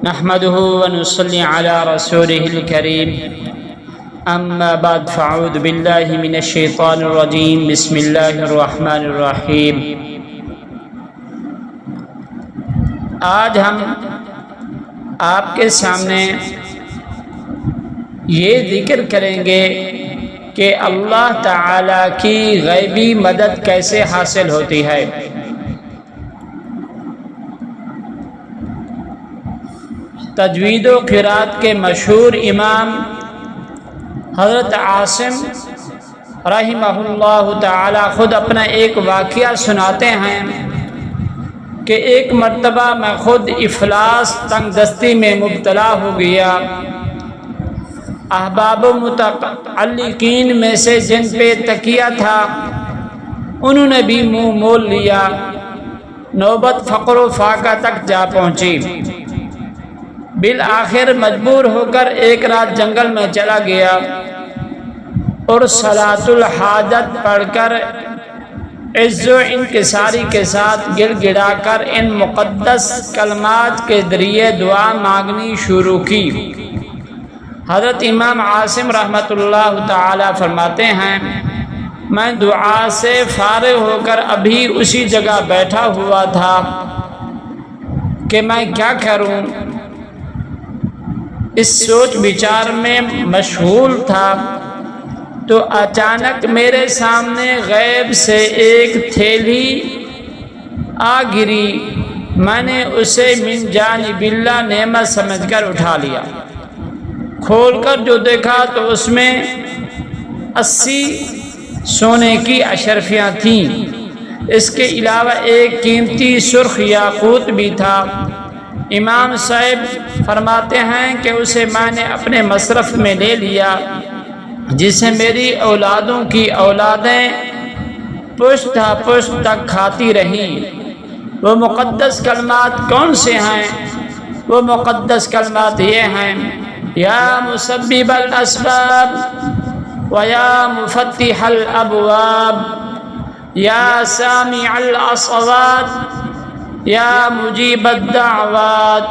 نحمده ونصلي على رسوله الكريم اما بعد فاعوذ بالله من الشيطان الرجيم بسم الله الرحمن الرحيم۔ آج ہم آپ کے سامنے یہ ذکر کریں گے کہ اللہ تعالی کی غیبی مدد کیسے حاصل ہوتی ہے۔ تجوید و قرات کے مشہور امام حضرت عاصم رحمہ اللہ تعالی خود اپنا ایک واقعہ سناتے ہیں کہ ایک مرتبہ میں خود افلاس تنگ دستی میں مبتلا ہو گیا۔ احباب و متعلقین میں سے جن پہ تکیہ تھا انہوں نے بھی منہ مول لیا، نوبت فقر و فاقہ تک جا پہنچی۔ بالآخر مجبور ہو کر ایک رات جنگل میں چلا گیا اور صلاۃ الحاجت پڑھ کر عز و انکساری کے ساتھ گر گڑا کر ان مقدس کلمات کے ذریعے دعا مانگنی شروع کی۔ حضرت امام عاصم رحمۃ اللہ تعالی فرماتے ہیں، میں دعا سے فارغ ہو کر ابھی اسی جگہ بیٹھا ہوا تھا کہ میں کیا کروں، اس سوچ بچار میں مشغول تھا تو اچانک میرے سامنے غیب سے ایک تھیلی آ گری۔ میں نے اسے من جانب اللہ نعمت سمجھ کر اٹھا لیا۔ کھول کر جو دیکھا تو اس میں 80 سونے کی اشرفیاں تھیں، اس کے علاوہ ایک قیمتی سرخ یاقوت بھی تھا۔ امام صاحب فرماتے ہیں کہ اسے میں نے اپنے مصرف میں لے لیا، جسے میری اولادوں کی اولادیں پشت پشت تک کھاتی رہیں۔ وہ مقدس کلمات کون سے ہیں؟ وہ مقدس کلمات یہ ہیں، یا مسبب الاسباب ویا مفتح الابواب یا سامع الاصوات یا مجیب الدعوات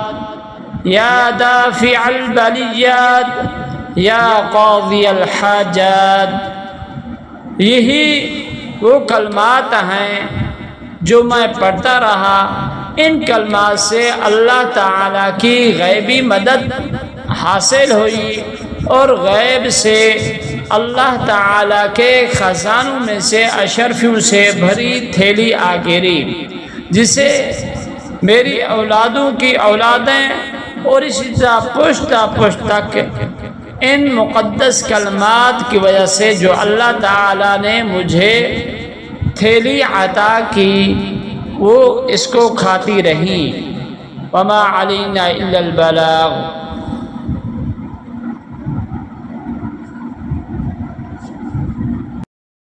یا دافع البلیات یا قاضی الحاجات۔ یہی وہ کلمات ہیں جو میں پڑھتا رہا۔ ان کلمات سے اللہ تعالی کی غیبی مدد حاصل ہوئی اور غیب سے اللہ تعالی کے خزانوں میں سے اشرفیوں سے بھری تھیلی آ گری، جسے میری اولادوں کی اولادیں اور اسی طرح پشت پشت تک ان مقدس کلمات کی وجہ سے جو اللہ تعالی نے مجھے تھیلی عطا کی وہ اس کو کھاتی رہیں۔ وما علینا الا البلاغ۔